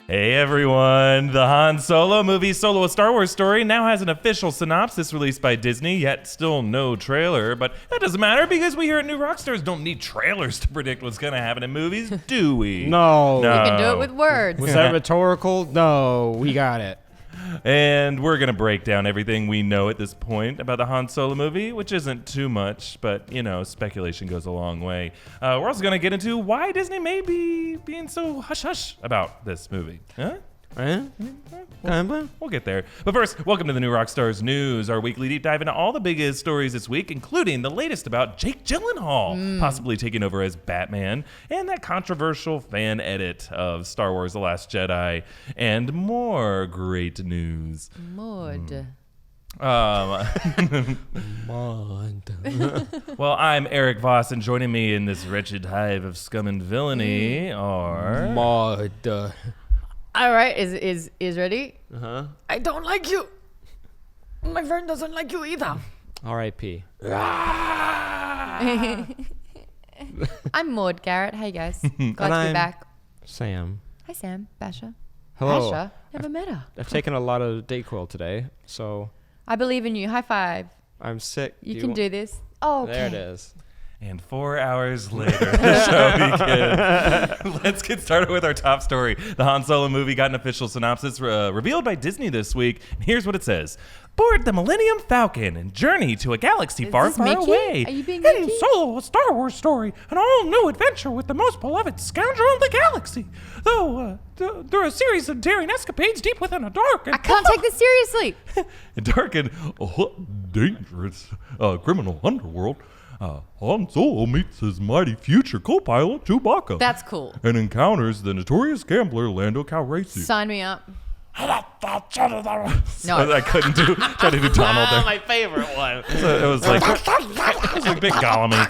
Hey everyone, the Han Solo movie Solo: A Star Wars Story now has an official synopsis released by Disney, yet still no trailer. But that doesn't matter because we here at New Rockstars don't need trailers to predict what's going to happen in movies, do we? No. We can do it with words. Was that rhetorical? No, we got it. And we're going to break down everything we know at this point about the Han Solo movie, which isn't too much, but, you know, speculation goes a long way. We're also going to get into why Disney may be being so hush-hush about this movie. Huh? We'll get there. But first, welcome to the New Rockstars News, our weekly deep dive into all the biggest stories this week, including the latest about Jake Gyllenhaal possibly taking over as Batman, and that controversial fan edit of Star Wars: The Last Jedi, and more great news. Maude. Well, I'm Erik Voss, and joining me in this wretched hive of scum and villainy are... Maude. All right, is ready? Uh-huh. I don't like you. My friend doesn't like you either. R.I.P. I'm Maude, Garrett. Hey guys, glad to be I'm back. Sam. Hi Sam, Bashor. Hello. Bashor, never met her. I've taken a lot of Dayquil today, so I believe in you. High five. I'm sick. You can do this. Oh, okay. There it is. And 4 hours later, the show begins. Let's get started with our top story. The Han Solo movie got an official synopsis revealed by Disney this week. And here's what it says. Board the Millennium Falcon and journey to a galaxy far, this far Mickey? away. Are you being In Mickey? Solo: A Star Wars Story, an all-new adventure with the most beloved scoundrel in the galaxy. Though, through a series of daring escapades deep within a dark and... I can't take this seriously. dark and dangerous criminal underworld, Han Solo meets his mighty future co-pilot Chewbacca. That's cool. And encounters the notorious gambler Lando Calrissian. Sign me up. No, No. I couldn't try to do Donald there. My favorite one. So it was like a bit Gollum-y.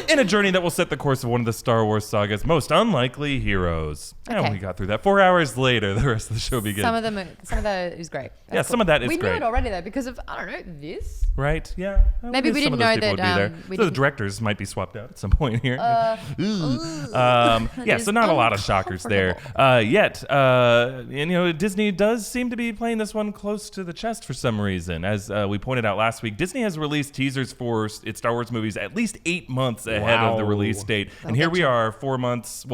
In a journey that will set the course of one of the Star Wars saga's most unlikely heroes. And Okay. we got through that. 4 hours later, the rest of the show begins. Some of that is great. That's Yeah, some of that is we great. knew it already though because of I don't know this. Right? Yeah. Maybe we knew some didn't of those know people would that, be there. we So the didn't- directors might be swapped out at some point here. Yeah, is so not a lot of shockers there. Yet, you know, Disney does seem to be playing this one close to the chest for some reason. As we pointed out last week, Disney has released teasers for its Star Wars movies at least 8 months ahead of the Wow. release date. And here we are 4 months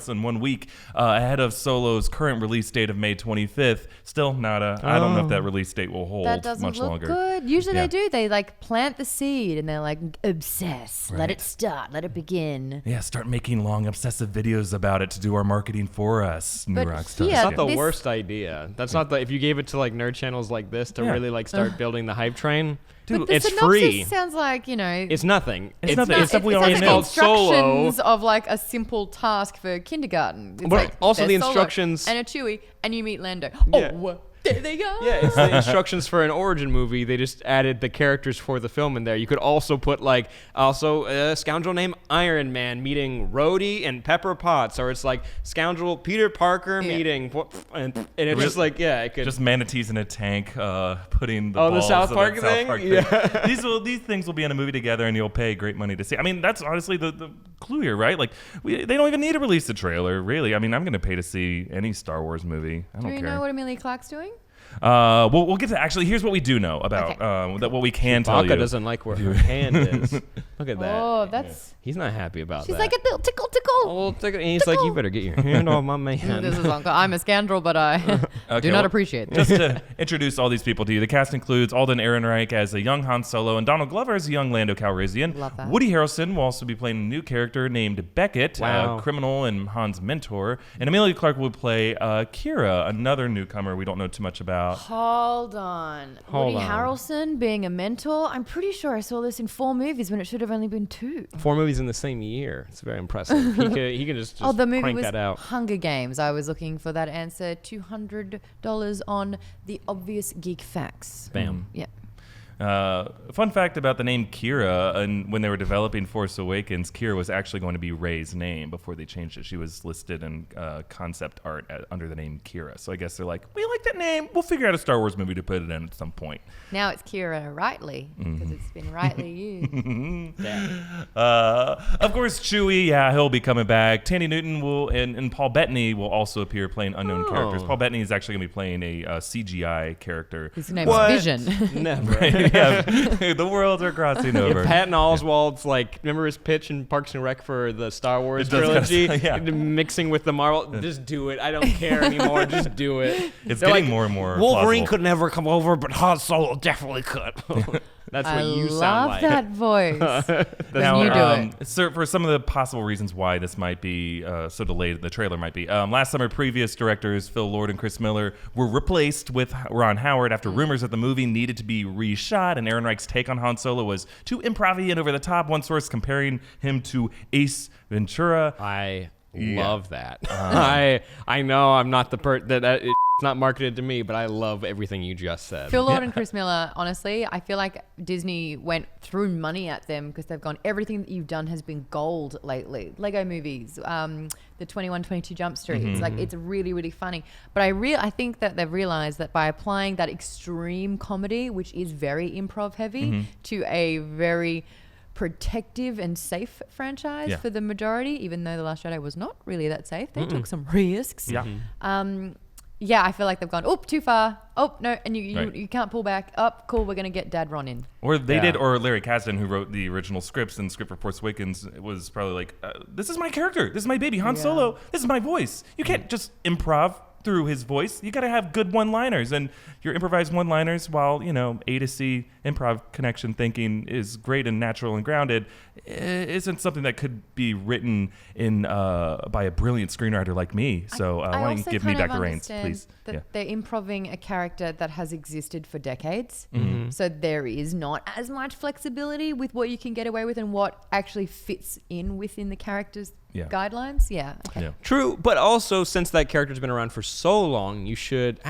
and 1 week ahead of Solo's current release date of May 25th. Still not I don't know if that release date will hold That doesn't much look longer. good. Usually Yeah. they do. They like plant the seed and they're like obsess. Let Right. it start. Let it begin. Yeah, start making long, obsessive videos about it to do our marketing for us, New But Rockstars. here- That's not the This- worst idea. That's not the if you gave it to like nerd channels like this to Yeah. really like start building the hype train. Dude, But the it's synopsis free. sounds like, you know, It's nothing. It's nothing. not- It's stuff we it already sounds know. like It's called Solo. instructions of like a simple task for kindergarten. It's But like, also there's the Solo instructions- and a Chewie and you meet Lando. Yeah. Oh, there they go. Yeah, it's the instructions for an origin movie. They just added the characters for the film in there. You could also put like a scoundrel named Iron Man meeting Rhodey and Pepper Potts, or it's like scoundrel Peter Parker meeting, and it's just like it could. Just manatees in a tank, putting the Oh, the balls South of Park that thing? South Park Yeah. These things will be in a movie together, and you'll pay great money to see. I mean, that's honestly the clue here, right? Like, they don't even need to release a trailer, really. I mean, I'm going to pay to see any Star Wars movie. I Do don't you care. know what Amelia Clark's doing? We'll get to actually. Here's what we do know about that. What we can tell you. Chewbacca doesn't like where her hand is. Look at that. Oh, that's. He's not happy about She's that. like a little tickle. Oh, and he's like, you better get your hand off my man. This is Uncle. I'm a scoundrel, but I Okay, do not well, appreciate this. Just to introduce all these people to you, the cast includes Alden Ehrenreich as a young Han Solo and Donald Glover as a young Lando Calrissian. Love that. Woody Harrelson will also be playing a new character named Beckett, Wow. a criminal and Han's mentor. And Amelia Clark will play Kira, another newcomer we don't know too much about. Hold on. Hold Woody on. Harrelson being a mentor. I'm pretty sure I saw this in 4 movies when it should have only been 2. 4 movies in the same year. It's very impressive. He can just Oh, the movie crank was that out. Hunger Games. I was looking for that answer. $200 on the obvious geek facts. Bam. Yeah. Fun fact about the name Kira, and when they were developing Force Awakens, Kira was actually going to be Rey's name before they changed it. She was listed in concept art under the name Kira. So I guess they're like, we like that name. We'll figure out a Star Wars movie to put it in at some point. Now it's Kira rightly, because it's been rightly used. Of course, Chewie, he'll be coming back. Tandy Newton and Paul Bettany will also appear playing unknown characters. Paul Bettany is actually going to be playing a CGI character. His name's Vision. Never. Right, yeah. The worlds are crossing over. If Patton Oswalt's remember his pitch in Parks and Rec for the Star Wars It does trilogy, mixing with the Marvel. Just do it. I don't care anymore. Just do it. It's getting more and more Wolverine plausible. could never come over, but Han Solo definitely could. That's what you sound like. I love that voice. Now, you do it. So for some of the possible reasons why this might be so delayed, the trailer might be. Last summer, previous directors Phil Lord and Chris Miller were replaced with Ron Howard after rumors that the movie needed to be reshot, and Aaron Reich's take on Han Solo was too improv-y and over the top. One source comparing him to Ace Ventura. I love that. I know I'm not the it's not marketed to me, but I love everything you just said. Phil Lord and Chris Miller, honestly, I feel like Disney threw money at them because they've gone, everything that you've done has been gold lately. Lego movies, the 21-22 Jump Street. It's it's really, really funny. But I think that they've realized that by applying that extreme comedy, which is very improv heavy, to a very protective and safe franchise for the majority, even though The Last Jedi was not really that safe. They took some risks. I feel like they've gone, too far. Oh, no, and you can't pull back. Cool, we're going to get Dad Ron in. Or they did, or Larry Kasdan, who wrote the original scripts and script for Force Awakens, was probably like, this is my character. This is my baby. Han Solo, this is my voice. You can't just improv through his voice. You got to have good one-liners, and your improvised one-liners, while A to C improv connection thinking is great and natural and grounded, isn't something that could be written in by a brilliant screenwriter like me. So why don't you give me back the reins, please? They're improving a character that has existed for decades, so there is not as much flexibility with what you can get away with and what actually fits in within the character's guidelines. Okay. True, but also since that character's been around for so long, you should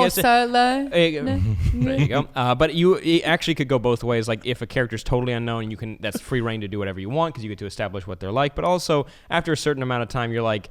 Solo. There you go. But you actually could go both ways. Like if a character's totally unknown, that's free reign to do whatever you want because you get to establish what they're like. But also after a certain amount of time, you're like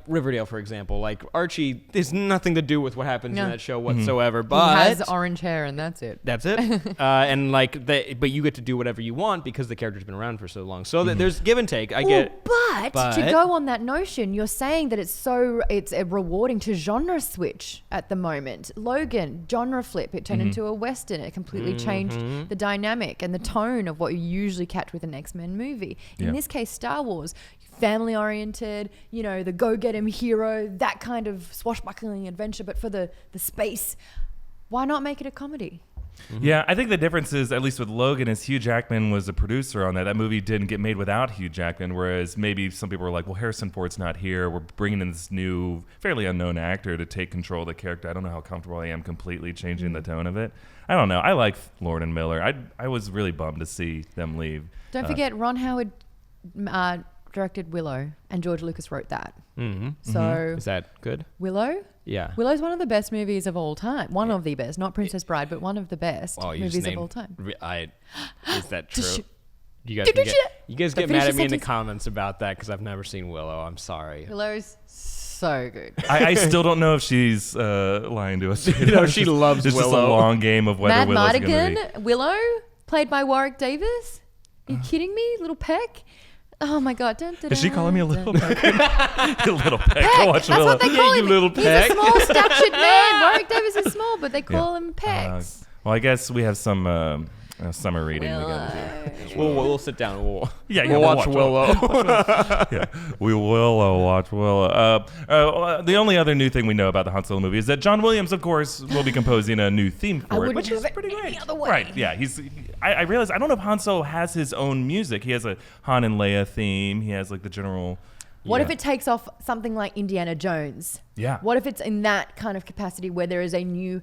Riverdale, for example. Like Archie, there's nothing to do with what happens in that show whatsoever. But he has orange hair and that's it. That's it. And but you get to do whatever you want because the character's been around for so long. So there's give and take. I get. But to go on that notion, you're saying that it's rewarding to genre switch at the moment. Logan, genre flip, it turned into a Western. It completely changed the dynamic and the tone of what you usually catch with an X-Men movie. In this case, Star Wars, family oriented, the go-get-'em hero, that kind of swashbuckling adventure, but for the space. Why not make it a comedy? Yeah, I think the difference is, at least with Logan, is Hugh Jackman was a producer on that. That movie didn't get made without Hugh Jackman, whereas maybe some people were like, well, Harrison Ford's not here. We're bringing in this new, fairly unknown actor to take control of the character. I don't know how comfortable I am completely changing the tone of it. I don't know. I like Lord and Miller. I was really bummed to see them leave. Don't forget, Ron Howard directed Willow, and George Lucas wrote that. So is that good? Willow? Yeah. Willow's one of the best movies of all time. One of the best, not Princess Bride, but one of the best movies of all time. Is that true? You guys get mad at me in the comments about that because I've never seen Willow. I'm sorry. Willow's so good. I still don't know if she's lying to us. She loves Willow. It's just a long game of whether Willow's going to be. Willow, played by Warwick Davis. Are you kidding me? Little Peck. Oh my God! Is she calling me a little peck? A little peck. Peck. Watch That's Willow. what they call him. Little Peck. He's a small statured man. Warwick Davis is small, but they call him Pecks. Well, I guess we have some summer reading we got to do. We'll sit down. We'll watch Willow. We will watch Willow. The only other new thing we know about the Han Solo movie is that John Williams, of course, will be composing a new theme for it, which is pretty great. Right? Yeah. I realize I don't know if Han Solo has his own music. He has a Han and Leia theme. He has like the general. What if it takes off something like Indiana Jones? Yeah. What if it's in that kind of capacity where there is a new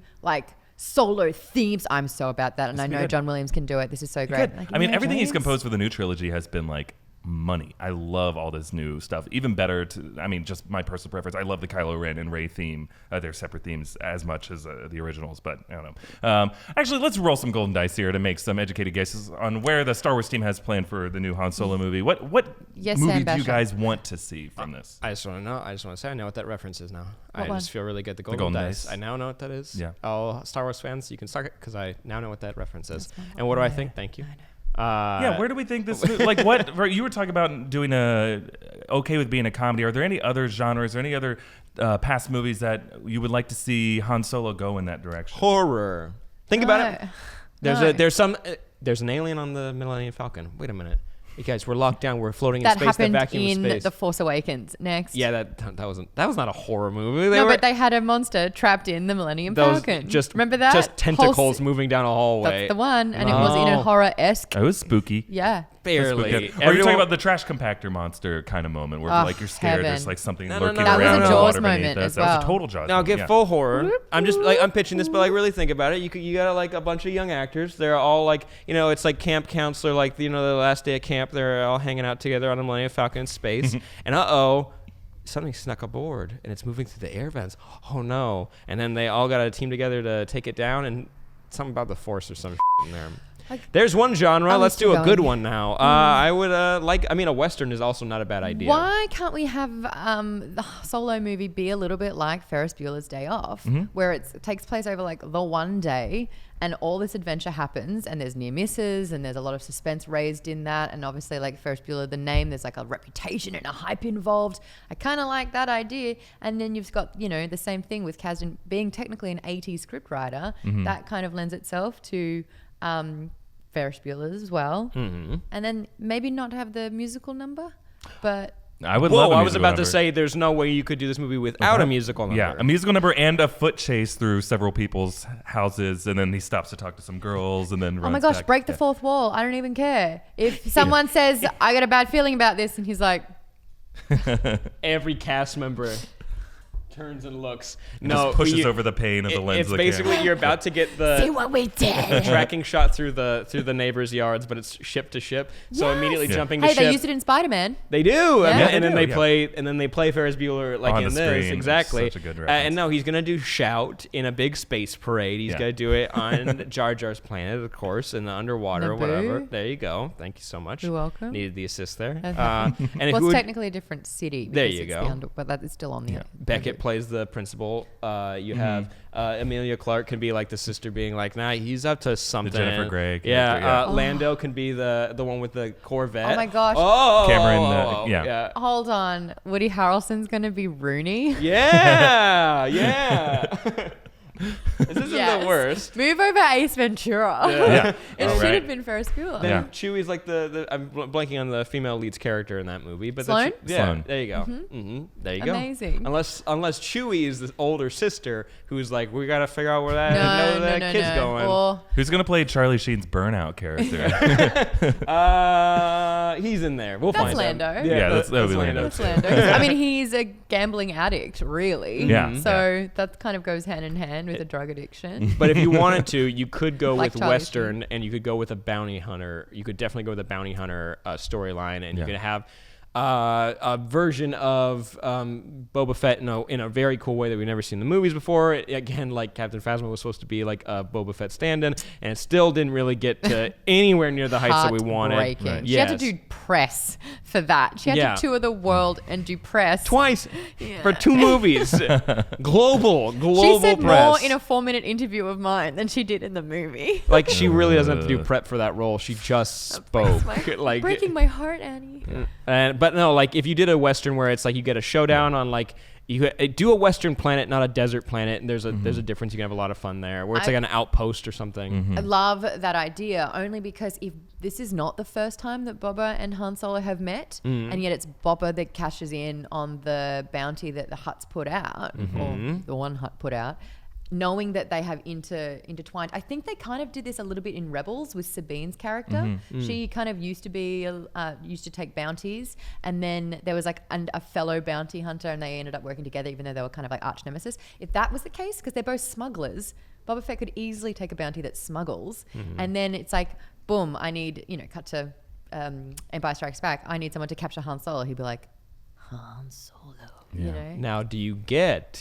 solo themes? I'm so about that, and I know John Williams can do it. This is so great. I mean, everything he's composed for the new trilogy has been money. I love all this new stuff. Even better, just my personal preference, I love the Kylo Ren and Rey theme. They're separate themes as much as the originals, but I don't know. Actually, let's roll some golden dice here to make some educated guesses on where the Star Wars team has planned for the new Han Solo movie. What movie do you guys want to see from this? I just want to know. I just want to say I know what that reference is now. I one? just feel really good. The golden dice. I now know what that is. Yeah. All Star Wars fans, you can suck it because I now know what that reference is. And what do I think? Thank you. Where do we think this like what you were talking about doing okay with being a comedy? Are there any other genres or any other past movies that you would like to see Han Solo go in that direction? Horror. Think about it. There's an alien on the Millennium Falcon. Wait a minute. You guys, we're locked down. We're floating in space. That vacuum happened in space. The Force Awakens. Next. Yeah, that was not a horror movie. But they had a monster trapped in the Millennium Falcon. Remember that? Just tentacles moving down a hallway. That's the one, and it was in a horror-esque. It was spooky. Yeah. Barely. Or you're talking about the trash compactor monster kind of moment where like you're scared there's like something lurking around. That was a Jaws moment beneath us. as well. That was a total Jaws Now moment. get full horror. I'm just like I'm pitching this, but like really think about it. You got like a bunch of young actors. They're all like it's like camp counselor, like the last day of camp. They're all hanging out together on the Millennium Falcon in space, and something snuck aboard and it's moving through the air vents. Oh no! And then they all got to team together to take it down, and something about the Force or some in there. There's one genre. Let's do a good one now. I would a Western is also not a bad idea. Why can't we have the Solo movie be a little bit like Ferris Bueller's Day Off, where it takes place over like the one day and all this adventure happens and there's near misses and there's a lot of suspense raised in that, and obviously like Ferris Bueller, the name, there's like a reputation and a hype involved. I kind of like that idea. And then you've got the same thing with Kasdan being technically an 80s scriptwriter. That kind of lends itself to Ferris Bueller's as well. And then maybe not have the musical number, but I would love I was about to say there's no way you could do this movie without a musical number. Yeah, a musical number and a foot chase through several people's houses, and then he stops to talk to some girls, and then runs oh my gosh, back. break the fourth wall. I don't even care. If someone says, I got a bad feeling about this, and he's like... Every cast member turns and looks. Just pushes over the pane of the lens. It's basically you're about to get the see what we did. Tracking shot through the neighbors' yards, but it's ship to ship. So immediately jumping to ship. Hey, they used it in Spider-Man. They do, Yeah. and then they play Ferris Bueller like on in the this screen. exactly. Such a good reference. And no, he's gonna do Shout in a big space parade. He's gonna do it on Jar Jar's planet, of course, in the underwater or whatever. There you go. Thank you so much. You're welcome. Needed the assist there. And it's technically a different city. There you go. But that is still on the. Beckett plays the principal. You have Emilia Clarke can be like the sister, being like, nah, he's up to something. The Jennifer Grey character. character, Lando can be the one with the Corvette. Oh my gosh. Cameron. Hold on. Woody Harrelson's going to be Rooney. Yeah. This isn't the worst. Move over Ace Ventura. Yeah. It should have been Ferris Bueller. Then Chewie's like the I'm blanking on the female lead's character in that movie, but Sloane? Sloane. There you go. There you go. Amazing. Unless Chewie is the older sister who's like, we gotta figure out where that kid's going. Or Who's gonna play Charlie Sheen's burnout character? He's in there. We'll that's find Lando. him. Yeah, that would be Lando. That's Lando. I mean, he's a gambling addict, really. Yeah. So that kind of goes hand in hand with a drug addiction. But if you wanted to, you could go Like with Charlie Western, and you could go with a bounty hunter. You could definitely go with a bounty hunter storyline, and you could have a version of Boba Fett in a very cool way that we've never seen in the movies before. Again, like Captain Phasma was supposed to be like a Boba Fett stand-in, and it still didn't really get to anywhere near the heights that we wanted. Right. She had to do press for that. She had to tour the world and do press. Twice for 2 movies. Global She said press. more in a 4-minute interview of mine than she did in the movie. Like, she really doesn't have to do prep for that role. She just spoke. Like, breaking my heart, Annie. But no, like if you did a Western where it's like you get a showdown on like you do a Western planet, not a desert planet, and there's a difference. You can have a lot of fun there, where it's like an outpost or something. I love that idea, only because if this is not the first time that Boba and Han Solo have met, and yet it's Boba that cashes in on the bounty that the Hutts put out, or the one Hutt put out, knowing that they have intertwined. I think they kind of did this a little bit in Rebels with Sabine's character. She kind of used to take bounties, and then there was like a fellow bounty hunter, and they ended up working together, even though they were kind of like arch nemesis. If that was the case, because they're both smugglers, Boba Fett could easily take a bounty that smuggles, and then it's like, boom, I need, cut to Empire Strikes Back, I need someone to capture Han Solo. He'd be like, Han Solo. Yeah. You know? Now,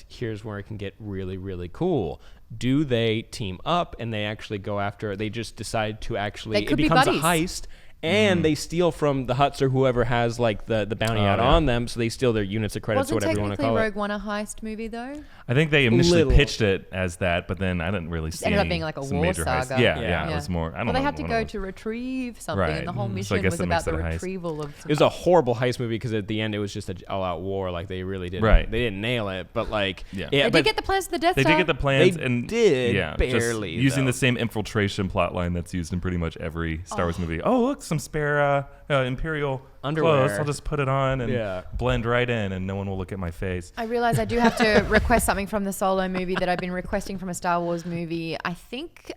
here's where it can get really, really cool. Do they team up and they actually go after, they just decide to actually, They could it be becomes a buddies. heist, and they steal from the Hutts or whoever has like the bounty out on them, so they steal their units of credits or Wasn't whatever you want to technically call Rogue One a heist movie though? I think they initially Little. pitched it as that, but then I didn't really see ended up any- being like a some war major heist. saga. Yeah, it was more. I don't know. Well, they had to what go it was. to retrieve something, Right. and the whole So I mission guess was that about makes the it a heist. retrieval of. It was a horrible heist movie because at the end it was just an all-out war. Like they really didn't. Right. They didn't nail it, but like. Yeah. They but did get the plans to the Death They Star. did get the plans, They and did, just barely, using though. the same infiltration plot line that's used in pretty much every Star Wars movie. Oh, look, some spare Imperial Underwear. clothes. I'll just put it on and Yeah. blend right in, and no one will look at my face. I realize I do have to request something from the Solo movie that I've been requesting from a Star Wars movie. I think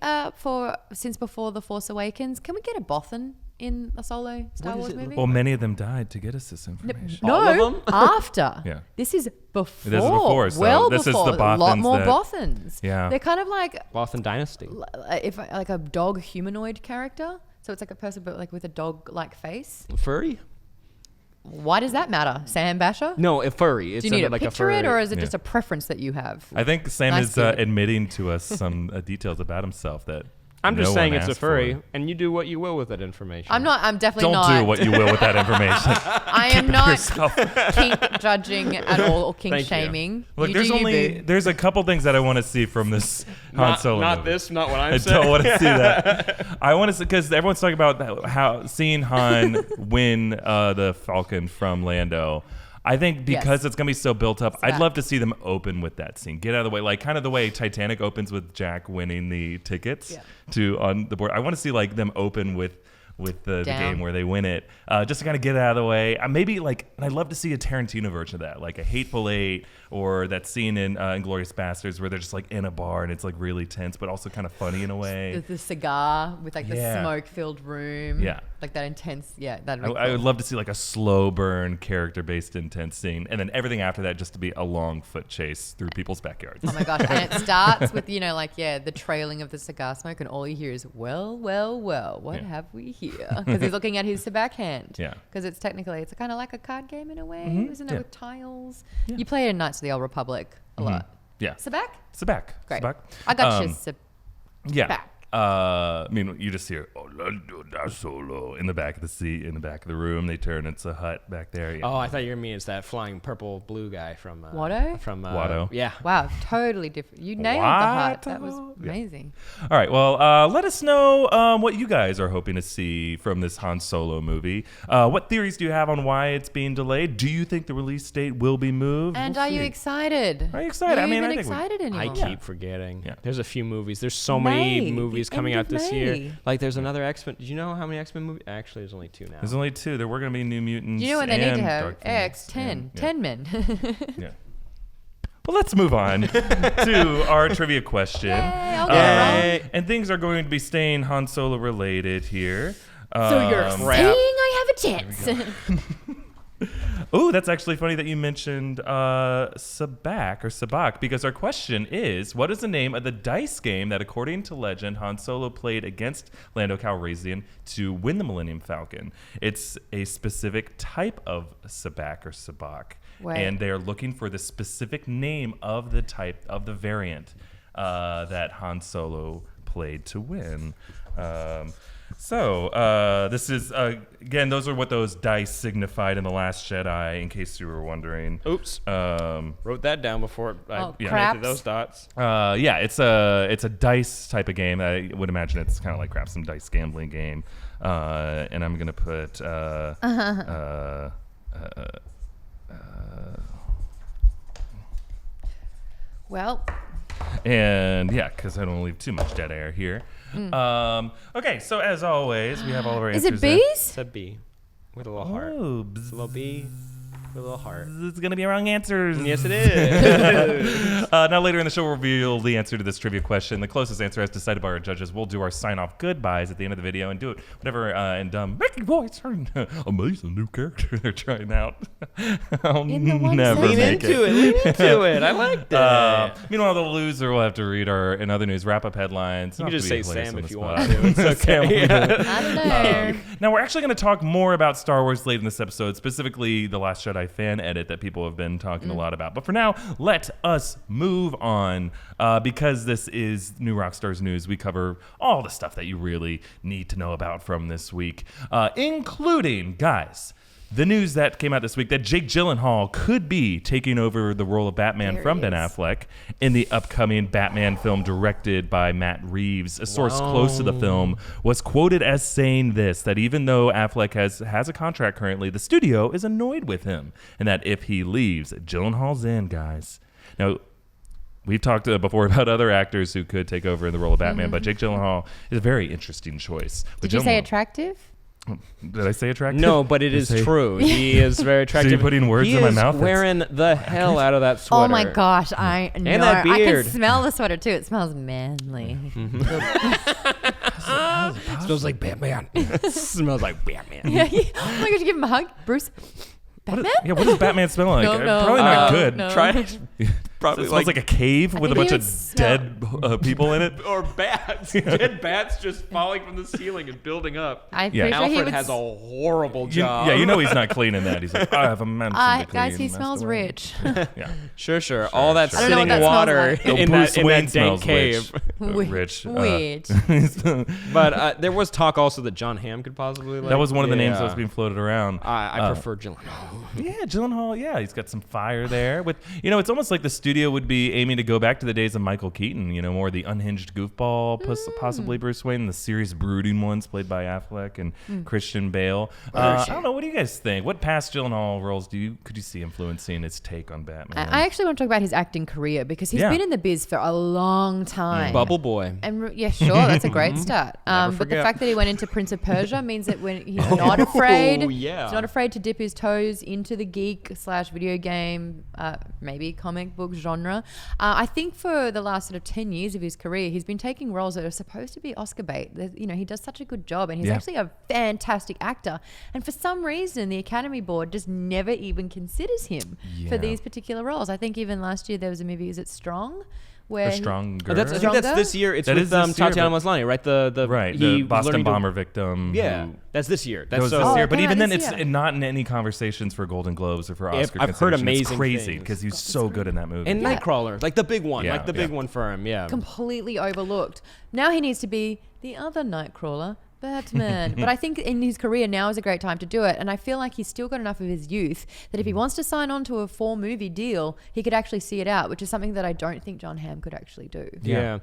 since before The Force Awakens, can we get a Bothan in a Solo Star What does Wars it movie? Well, many of them died to get us this information. No, All of them? after. Yeah. This is before. This is before, so well this is before. the A lot Bothans more that- Bothans. Yeah. They're kind of like Bothan Dynasty. if like a dog humanoid character. So it's like a person, but like with a dog-like face. Furry? Why does that matter, Sam Bashor? No, a furry. It's Do you need to like picture a furry. it, or is it Yeah. just a preference that you have? I think Sam Nice is to it. admitting to us some details about himself that I'm just no saying one it's a asked furry, for. and you do what you will with that information. I'm definitely Don't not. do what you will with that information. I am not yourself. kink judging at all or kink Thank you. shaming. Look, You there's do you, only boo. there's a couple things that I want to see from this Han Solo Not movie. this, not what I'm I saying. don't want to see that. I want to see, because everyone's talking about how seeing Han win the Falcon from Lando. I think because Yes. it's going to be so built up, I'd that. love to see them open with that scene. Get out of the way, like kind of the way Titanic opens with Jack winning the tickets to on the board. I want to see like them open with the Down. game where they win it, just to kind of get it out of the way. Maybe like, and I'd love to see a Tarantino version of that, like a Hateful Eight, or that scene in Inglourious Bastards where they're just like in a bar and it's like really tense, but also kind of funny in a way. The cigar with like the Yeah. smoke-filled room. Yeah. Like that intense. Yeah, that'd be I would cool. love to see like a slow burn, character-based, intense scene, and then everything after that just to be a long foot chase through people's backyards. Oh my gosh. And it starts with, the trailing of the cigar smoke, and all you hear is, well, what Yeah. have we here? Because he's looking at his backhand. Yeah. Because it's kind of like a card game in a way, isn't it, Yeah. with tiles? Yeah. You play it in Knights of the Old Republic a lot. Yeah. Sabak? Sabak. Great. Sabak. I got you, Sabak. Yeah. I mean, you just hear Lando Solo in the back of the seat, in the back of the room. They turn, it's a hut back there. Yeah. Oh, I thought you were me. It's that flying purple blue guy from Watto? From Watto. Yeah. Wow, totally different. You nailed the hut. That was Watto? Yeah. amazing. All right. Well, let us know what you guys are hoping to see from this Han Solo movie. What theories do you have on why it's being delayed? Do you think the release date will be moved? And We'll are you see. excited? Are you excited? Are I you mean, even I think we- excited anymore? I keep forgetting. Yeah. There's a few movies. There's so many May, movies the coming end out of this May. year. Like there's another X-Men. Did you know how many X-Men movies? Actually, there's only 2 now. There's only 2. There were going to be New Mutants. Do you know what they need and to have? Dark Phoenix X10. and- yeah. 10 men. Yeah. Well, let's move on to our trivia question. Yay, I'll get it wrong. And things are going to be staying Han Solo related here. So you're saying I have a chance. Oh, that's actually funny that you mentioned Sabak, because our question is, what is the name of the dice game that, according to legend, Han Solo played against Lando Calrissian to win the Millennium Falcon? It's a specific type of Sabak. Wait. And they are looking for the specific name of the type of the variant that Han Solo played to win. So this is, again, those are what those dice signified in The Last Jedi, in case you were wondering. Oops. Um, Wrote that down before I Oh, connected craps. those dots. yeah, it's a dice type of game. I would imagine it's kind of like perhaps some dice gambling game. And I'm gonna put Well, and yeah, because I don't want to leave too much dead air here. Okay, so as always, we have all of our is answers. it bees? It's a B with a little heart. Oh, It's a little B. A little heart. It's going to be wrong answers. Yes, it is. Now, later in the show, we'll reveal the answer to this trivia question. The closest answer, as decided by our judges, we'll do our sign-off goodbyes at the end of the video and do it whatever. Making voice, amazing new character they're trying out. I'll never Lean make into it. Lean into it. I like that. Meanwhile, the loser will have to read our, in other news, wrap-up headlines. You can just say Sam if you want to. to. It's okay. I don't know. Now, we're actually going to talk more about Star Wars late in this episode, specifically the Last Jedi fan edit that people have been talking a lot about. But for now, let us move on. Because this is New Rockstars News, we cover all the stuff that you really need to know about from this week, including, guys, the news that came out this week that Jake Gyllenhaal could be taking over the role of Batman from Ben Affleck in the upcoming Batman film directed by Matt Reeves. A source close to the film was quoted as saying this, that even though Affleck has a contract currently, the studio is annoyed with him, and that if he leaves, Gyllenhaal's in, guys. Now, we've talked before about other actors who could take over in the role of Batman, but Jake Gyllenhaal is a very interesting choice. Did you say attractive? Did I say attractive? No, but it is true. He is very attractive. So you're putting words in my mouth? He is wearing the hell out of that sweater. Oh my gosh, I know. And that beard. I can smell the sweater too. It smells manly. Smells like Batman. Smells like Batman. Yeah, oh my gosh, give him a hug, Bruce. Batman? What does Batman smell like? No. Probably not good. No. Try it. Probably It smells like a cave with a bunch of dead people in it. Or bats. Dead bats just falling from the ceiling and building up. I'm pretty sure Alfred has a horrible job. You know he's not cleaning that. He's like, I have a mansion to clean. guys, he smells rich. Yeah. Sure. All that I don't know what sitting that water smells like. in Bruce that Wayne dank smells cave. Rich. But there was talk also that John Hamm could possibly. That was one of the names that was being floated around. I prefer Gyllenhaal. Yeah, Gyllenhaal. Yeah, he's got some fire there. With it's almost like the studio would be aiming to go back to the days of Michael Keaton. More the unhinged goofball, possibly Bruce Wayne, the serious brooding ones played by Affleck and Christian Bale. I don't know. What do you guys think? What past Gyllenhaal roles could you see influencing his take on Batman? I actually want to talk about his acting career because he's been in the biz for a long time. Bubble Boy. And yeah, sure, that's a great start. But the fact that he went into Prince of Persia means that when he's not afraid, he's not afraid to dip his toes into the geek/video game, maybe comic book genre. I think for the last sort of 10 years of his career, he's been taking roles that are supposed to be Oscar bait. He does such a good job, and he's actually a fantastic actor. And for some reason, the Academy Board just never even considers him for these particular roles. I think even last year there was a movie, is it Strong? Where Stronger. I think that's this year. It's with Tatiana Maslany, right? The Boston bomber victim. That's this year. That was this year. But even then, it's not in any conversations for Golden Globes or for Oscar. I've heard amazing It's crazy because he's so good in that movie. And Nightcrawler, like the big one, big one for him. Yeah, completely overlooked. Now he needs to be the other Nightcrawler, Batman. But I think in his career now is a great time to do it. And I feel like he's still got enough of his youth that if he wants to sign on to a 4-movie deal, he could actually see it out, which is something that I don't think John Hamm could actually do. Yeah.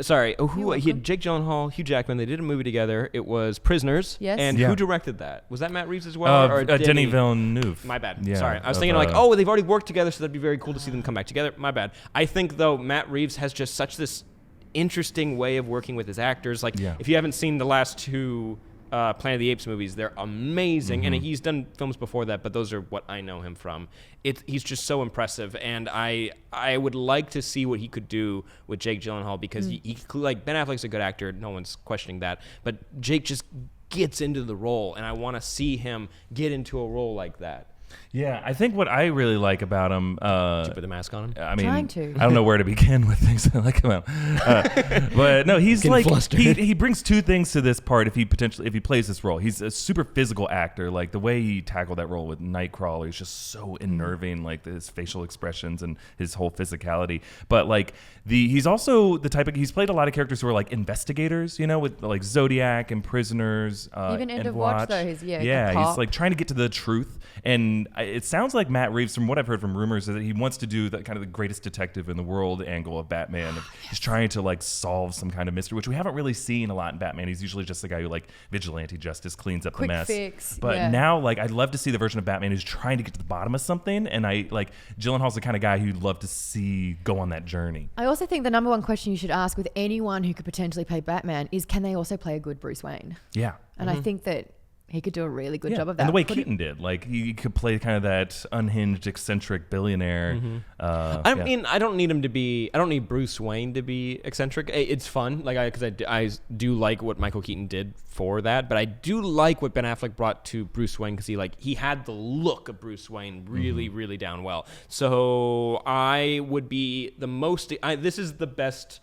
Sorry. Jake Gyllenhaal, Hugh Jackman, they did a movie together. It was Prisoners. Yes. And who directed that? Was that Matt Reeves as well? Or Denis Villeneuve. My bad. Yeah, Sorry. I was thinking they've already worked together, so that'd be very cool to see them come back together. My bad. I think, though, Matt Reeves has just such this interesting way of working with his actors. If you haven't seen the last two Planet of the Apes movies, they're amazing. And he's done films before that, but those are what I know him from. He's just so impressive, and I would like to see what he could do with Jake Gyllenhaal, because he Ben Affleck's a good actor, no one's questioning that, but Jake just gets into the role, and I want to see him get into a role like that. Yeah, I think what I really like about him... Did you put the mask on him? I mean, Trying to. I don't know where to begin with things I like about him. But no, he's like... He brings two things to this part if he plays this role. He's a super physical actor. Like, the way he tackled that role with Nightcrawler is just so unnerving, like his facial expressions and his whole physicality. But like, he's also the type of... He's played a lot of characters who are like investigators, with like Zodiac and Prisoners. Even End of Watch, though. He's he's like trying to get to the truth. And it sounds like Matt Reeves, from what I've heard from rumors, is that he wants to do the kind of the greatest detective in the world angle of Batman. He's trying to like solve some kind of mystery, which we haven't really seen a lot in Batman. He's usually just the guy who like vigilante justice cleans up the mess. Fix. But now, like, I'd love to see the version of Batman who's trying to get to the bottom of something. And Gyllenhaal's the kind of guy who you'd love to see go on that journey. I also think the number one question you should ask with anyone who could potentially play Batman is, can they also play a good Bruce Wayne? Yeah. And I think that He could do a really good job of that. And the way Keaton did, like he could play kind of that unhinged, eccentric billionaire. I mean, I don't need Bruce Wayne to be eccentric. It's fun, like because I do like what Michael Keaton did for that, but I do like what Ben Affleck brought to Bruce Wayne because he had the look of Bruce Wayne really down well. So I would be this is the best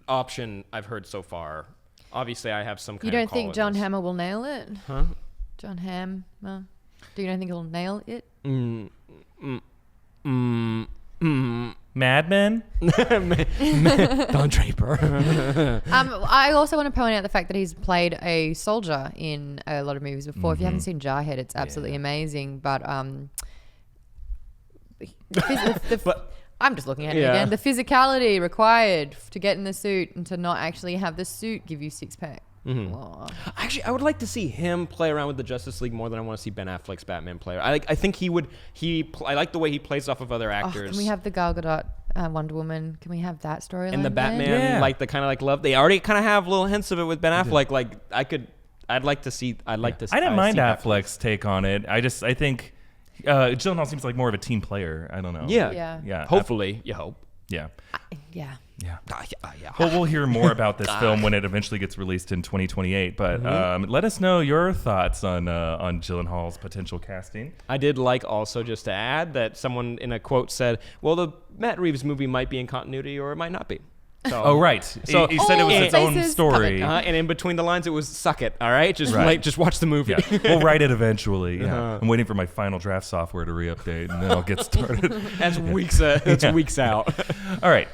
option I've heard so far. Obviously, I have some kind of You don't call think in John this. Hammer will nail it? Huh? John Hamm? Do you don't think he'll nail it? Mad Men? Don Draper. I also want to point out the fact that he's played a soldier in a lot of movies before. If you haven't seen Jarhead, it's absolutely amazing. But I'm just looking at it again. The physicality required to get in the suit and to not actually have the suit give you six-pack. Actually, I would like to see him play around with the Justice League more than I want to see Ben Affleck's Batman play. I think he would. I like the way he plays off of other actors. Can we have the Gal Gadot Wonder Woman? Can we have that storyline? And the Batman, like the kind of like love. They already kind of have little hints of it with Ben Affleck. Like I'd like to see. I didn't mind Affleck's take on it. I think Gyllenhaal seems like more of a team player. I don't know. Yeah. Hopefully, you hope. Yeah. Yeah. Well, we'll hear more about this film when it eventually gets released in 2028. But let us know your thoughts on Gyllenhaal's potential casting. I did like also just to add that someone in a quote said, "Well, the Matt Reeves movie might be in continuity or it might not be." So, right. So he said it was its own faces. story. And in between the lines, it was "suck it." All right, just watch the movie. Yeah. We'll write it eventually. Yeah. I'm waiting for my final draft software to re-update, and then I'll get started. That's weeks. Weeks out. All right.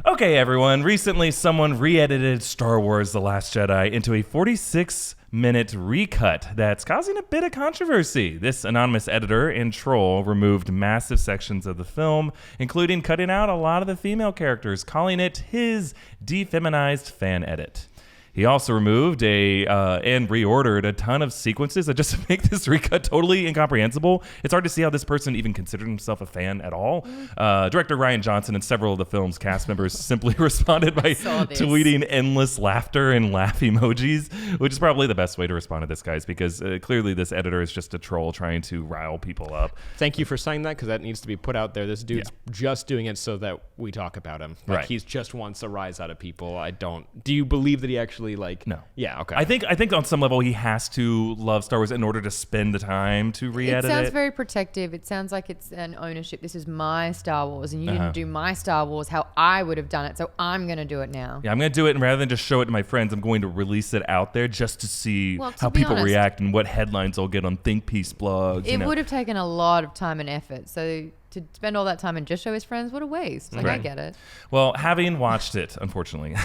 Okay, everyone. Recently, someone re-edited Star Wars: The Last Jedi into a 46-minute recut that's causing a bit of controversy. This anonymous editor and troll removed massive sections of the film, including cutting out a lot of the female characters, calling it his defeminized fan edit. He also removed and reordered a ton of sequences that just make this recut totally incomprehensible. It's hard to see how this person even considered himself a fan at all. Director Rian Johnson and several of the film's cast members simply responded by tweeting endless laughter and laugh emojis, which is probably the best way to respond to this, guys, because clearly this editor is just a troll trying to rile people up. Thank you for saying that, because that needs to be put out there. This dude's just doing it so that we talk about him. Like, he's just wants a rise out of people. Do you believe that he actually No. Yeah, okay. I think on some level he has to love Star Wars in order to spend the time to re-edit it. It sounds very protective. It sounds like it's an ownership. This is my Star Wars, and you didn't do my Star Wars how I would have done it, so I'm going to do it now. Yeah, I'm going to do it, and rather than just show it to my friends, I'm going to release it out there just to see how people react and what headlines I'll get on Think Piece blogs. It would have taken a lot of time and effort, so to spend all that time and just show his friends, what a waste. Like, I get it. Well, having watched it, unfortunately,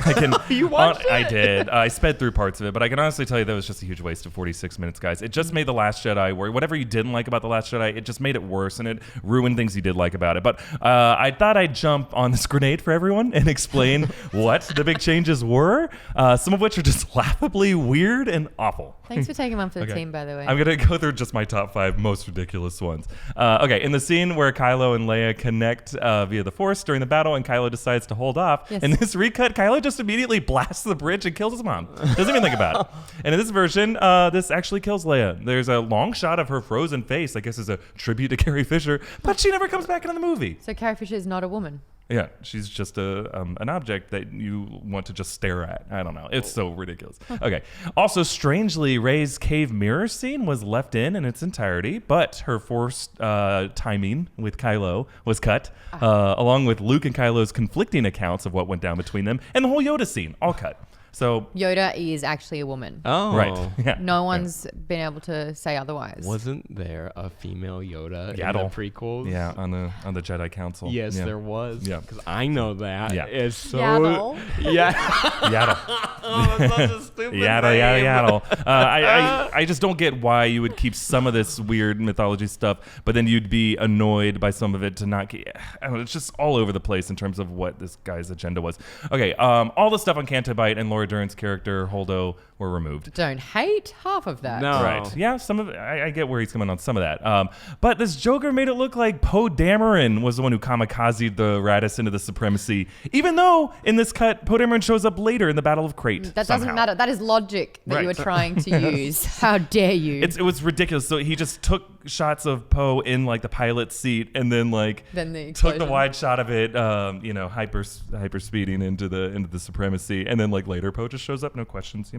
You watched it? I did. I sped through parts of it, but I can honestly tell you that was just a huge waste of 46 minutes, guys. It just made The Last Jedi, where whatever you didn't like about The Last Jedi, it just made it worse, and it ruined things you did like about it. But I thought I'd jump on this grenade for everyone and explain what the big changes were, some of which are just laughably weird and awful. Thanks for taking one for the team, by the way. I'm going to go through just my top 5 most ridiculous ones. Okay, in the scene where Kylo and Leia connect via the Force during the battle, and Kylo decides to hold off. Yes. In this recut, Kylo just immediately blasts the bridge and kills his mom. Doesn't even think about it. And in this version, this actually kills Leia. There's a long shot of her frozen face, I guess, as a tribute to Carrie Fisher, but she never comes back into the movie. So Carrie Fisher is not a woman. Yeah, she's just an object that you want to just stare at. I don't know. It's so ridiculous. Okay. Also, strangely, Rey's cave mirror scene was left in its entirety, but her forced timing with Kylo was cut, along with Luke and Kylo's conflicting accounts of what went down between them, and the whole Yoda scene, all cut. So Yoda is actually a woman. Oh. Right. Yeah. No one's been able to say otherwise. Wasn't there a female Yoda in Yaddle. the prequels? Yeah, on the Jedi Council. Yes, yeah. there was. Yeah. Because I know that. Yeah. It's so... Yaddle. Yeah. Yaddle. Oh, that's such a stupid Yaddle. I just don't get why you would keep some of this weird mythology stuff, but then you'd be annoyed by some of it to not get... I don't know, it's just all over the place in terms of what this guy's agenda was. Okay, all the stuff on Canto Bight and Laura Laura Dern's character, Holdo, were removed. Don't hate half of that. No. Right. Yeah, some of I get where he's coming on some of that. But this Joker made it look like Poe Dameron was the one who kamikazed the Radis into the supremacy, even though in this cut, Poe Dameron shows up later in the Battle of Crate. That somehow. doesn't matter. That is logic that you were trying to use. How dare you? It was ridiculous. So he just took shots of Poe in like the pilot's seat and then like took the wide shot of it, hyper speeding into the supremacy, and then like later Poe just shows up, no questions.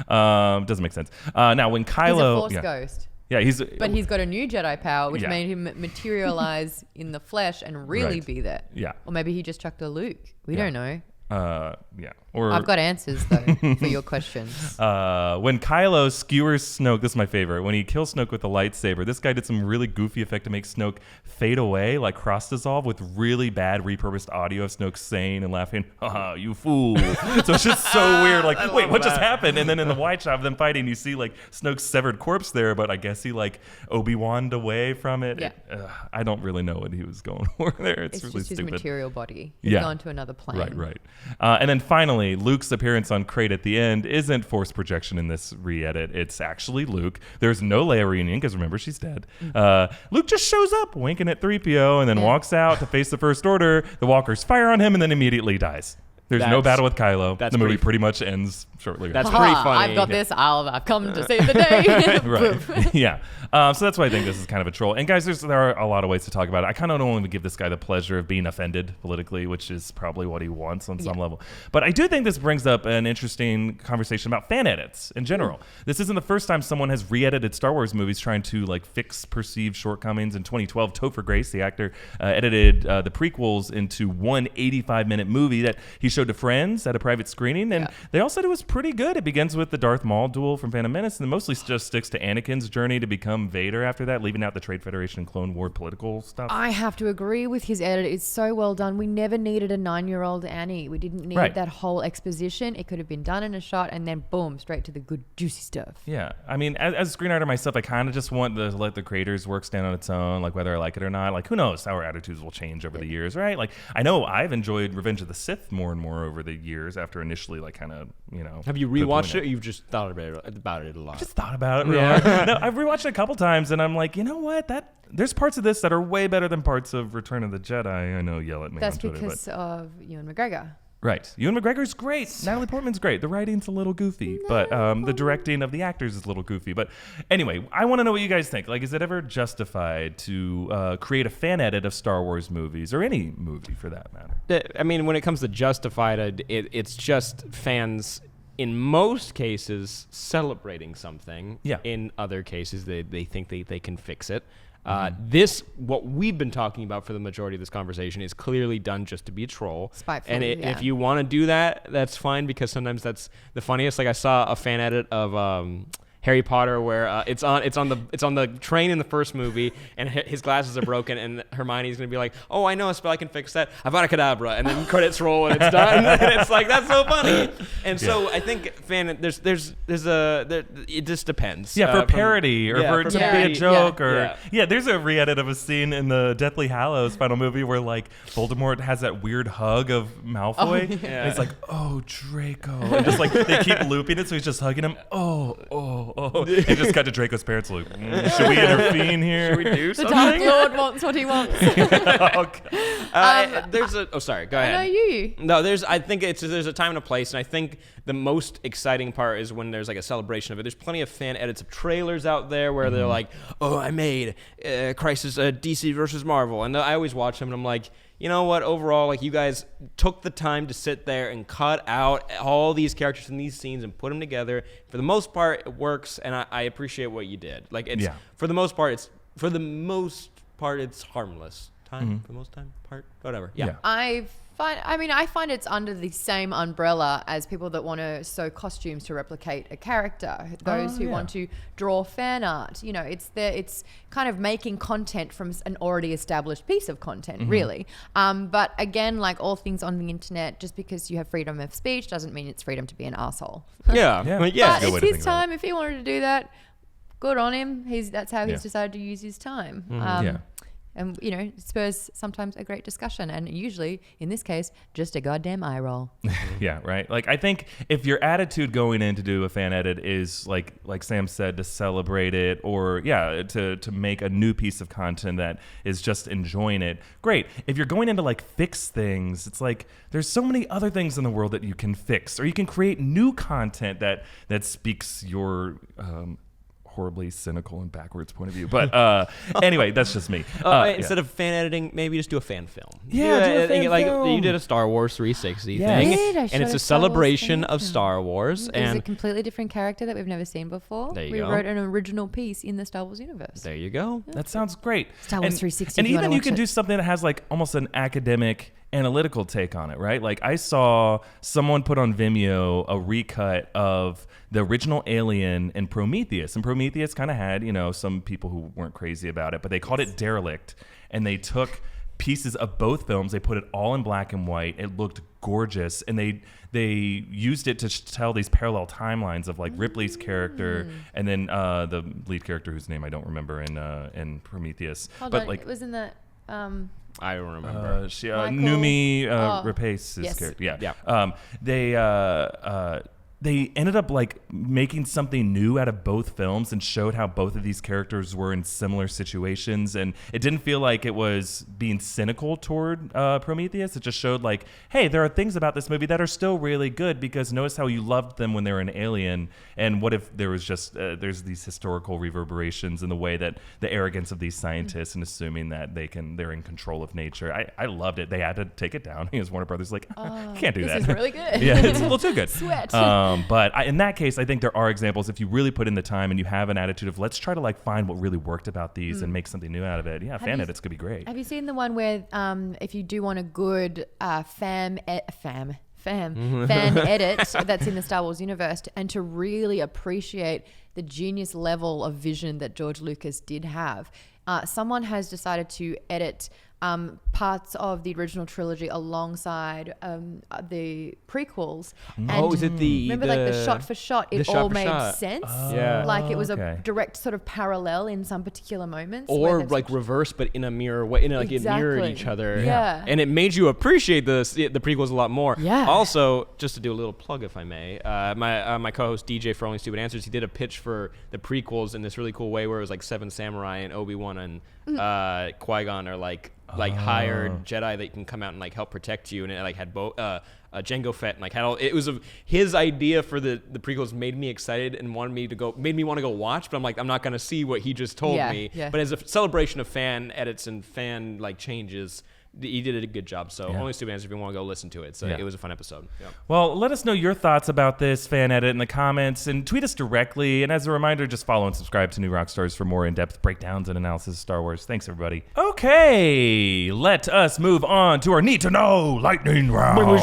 Doesn't make sense. Now when Kylo, he's a Force ghost. Yeah, but he's got a new Jedi power, which made him materialize in the flesh and really be there. Yeah. Or maybe he just chucked a Luke. We don't know. Or I've got answers though for your questions. When Kylo skewers Snoke, this is my favorite. When he kills Snoke with a lightsaber, this guy did some really goofy effect to make Snoke fade away, like cross dissolve, with really bad repurposed audio of Snoke saying and laughing, "Haha, you fool!" So it's just so weird. Like, wait, what just happened? And then in the wide shot of them fighting, you see like Snoke's severed corpse there, but I guess he like Obi-Wan'd away from it. Yeah. I don't really know what he was going for there. It's really just stupid. His material body. He's gone to another plane. Right. And then finally, Luke's appearance on Crate at the end isn't forced projection in this re-edit. It's actually Luke. There's no Leia reunion because remember, she's dead. Luke just shows up winking at 3PO and then walks out to face the First Order. The walkers fire on him and then immediately dies. There's no battle with Kylo. The movie pretty much ends shortly. That's pretty funny. I've got this. I've come to save the day. Right. Yeah. So that's why I think this is kind of a troll. And guys, there are a lot of ways to talk about it. I kind of don't want to give this guy the pleasure of being offended politically, which is probably what he wants on some level. But I do think this brings up an interesting conversation about fan edits in general. This isn't the first time someone has re-edited Star Wars movies trying to like fix perceived shortcomings. In 2012, Topher Grace, the actor, edited the prequels into one 85-minute movie that he showed to friends at a private screening, and they all said it was pretty good. It begins with the Darth Maul duel from Phantom Menace, and mostly just sticks to Anakin's journey to become Vader after that, leaving out the Trade Federation and Clone War political stuff. I have to agree with his edit. It's so well done. We never needed a 9-year-old Annie. We didn't need that whole exposition. It could have been done in a shot, and then boom, straight to the good juicy stuff. Yeah, I mean, as a screenwriter myself, I kind of just want to let the creator's work stand on its own, like whether I like it or not. Like, who knows how our attitudes will change over the years, right? Like, I know I've enjoyed Revenge of the Sith more and more over the years after initially, like, kind of, Have you rewatched it? Or you've just thought about it a lot. I just thought about it. Yeah. No, I've rewatched it a couple times, and I'm like, you know what? There's parts of this that are way better than parts of Return of the Jedi. I know, yell at me. That's on Twitter, because of Ewan McGregor. Right. Ewan McGregor's great. Natalie Portman's great. The writing's a little goofy, but the directing of the actors is a little goofy. But anyway, I want to know what you guys think. Like, is it ever justified to create a fan edit of Star Wars movies, or any movie for that matter? I mean, when it comes to justified, it's just fans, in most cases, celebrating something. Yeah. In other cases, they think they can fix it. What we've been talking about for the majority of this conversation is clearly done just to be a troll. Spiteful, and if you want to do that, that's fine, because sometimes that's the funniest. Like, I saw a fan edit of Harry Potter where it's on the train in the first movie, and his glasses are broken, and Hermione's gonna be like, "Oh, I know a spell, I can fix that. Avada Kedavra," and then credits roll and it's done. And it's like, that's so funny. And so I think it just depends. Yeah, for parody or for it to be a joke there's a re-edit of a scene in the Deathly Hallows final movie where like Voldemort has that weird hug of Malfoy, and it's like, "Oh, Draco," and just like they keep looping it, so he's just hugging him. Oh. And just cut to Draco's parents like, should we intervene here? Should we do something? The Dark Lord wants what he wants. Sorry, go ahead. No, you. No, there's a time and a place, and I think the most exciting part is when there's like a celebration of it. There's plenty of fan edits of trailers out there where they're like, "Oh, I made Crisis DC versus Marvel," and I always watch them, and I'm like, you know what? Overall, like, you guys took the time to sit there and cut out all these characters in these scenes and put them together. For the most part, it works, and I appreciate what you did. Like, it's for the most part, it's harmless. For the most part, whatever. Yeah. I find it's under the same umbrella as people that want to sew costumes to replicate a character. Those who want to draw fan art. You know, it's kind of making content from an already established piece of content, really. But again, like all things on the internet, just because you have freedom of speech doesn't mean it's freedom to be an asshole. Yeah. But it's his time. If he wanted to do that, good on him. That's how he's decided to use his time. And, it spurs sometimes a great discussion. And usually, in this case, just a goddamn eye roll. Yeah, right. Like, I think if your attitude going in to do a fan edit is like Sam said, to celebrate it, or to make a new piece of content that is just enjoying it, great. If you're going in to like fix things, it's like there's so many other things in the world that you can fix, or you can create new content that speaks your horribly cynical and backwards point of view. But anyway, that's just me. Instead of fan editing, maybe just do a fan film. Yeah, do a fan film. You did a Star Wars 360 Yes. thing, I and it's a celebration of Star Wars. It's And a completely different character that we've never seen before. There you we go. wrote an original piece in the Star Wars universe. there you go. That sounds great. Star Wars 360 And if you wanna even you watch can it. do something that has like almost an academic analytical take on it, right? Like I saw someone put on Vimeo a recut of the original Alien and Prometheus. And Prometheus kind of had, some people who weren't crazy about it, but they called it Derelict. And they took pieces of both films, they put it all in black and white. It looked gorgeous. And they used it to tell these parallel timelines of like Ripley's character and then the lead character whose name I don't remember in Prometheus. Hold but on, like it was in the... I don't remember. Michael- Numi Oh. Rapace's Yes. character. Yeah. Yeah. They ended up like making something new out of both films and showed how both of these characters were in similar situations, and it didn't feel like it was being cynical toward Prometheus. It just showed like, hey, there are things about this movie that are still really good, because notice how you loved them when they were an alien, and what if there was just there's these historical reverberations in the way that the arrogance of these scientists and assuming that they're in control of nature. I loved it. They had to take it down because Warner Brothers like, you can't do that. This is really good. Yeah, it's a little too good. Sweat. But in that case, I think there are examples. If you really put in the time and you have an attitude of let's try to like find what really worked about these and make something new out of it. Yeah, fan edits could be great. Have you seen the one where if you do want a good fan edit that's in the Star Wars universe, and to really appreciate the genius level of vision that George Lucas did have, someone has decided to edit parts of the original trilogy alongside the prequels. Oh, is it the... Remember, like the shot for shot, it all made sense. Yeah. Like it was okay. a direct sort of parallel in some particular moments. Or where like reverse, but in a mirror way, it mirrored Exactly. each other. Yeah. And it made you appreciate the prequels a lot more. Yeah. Also, just to do a little plug, if I may, my co-host DJ for Only Stupid Answers, he did a pitch for the prequels in this really cool way where it was like Seven Samurai and Obi-Wan and Qui-Gon are like hired Jedi that can come out and like help protect you, and it like had Jango Fett, and like had all, it was his idea for the prequels made me excited and made me want to go watch, but I'm like, I'm not gonna see what he just told me. Yeah. But as a celebration of fan edits and fan like changes, he did a good job. So Only Stupid Answers, if you want to go listen to it. So it was a fun episode. Yeah. Well, let us know your thoughts about this fan edit in the comments and tweet us directly. And as a reminder, just follow and subscribe to New Rockstars for more in-depth breakdowns and analysis of Star Wars. Thanks, everybody. Okay, let us move on to our Need to Know lightning round. Okay.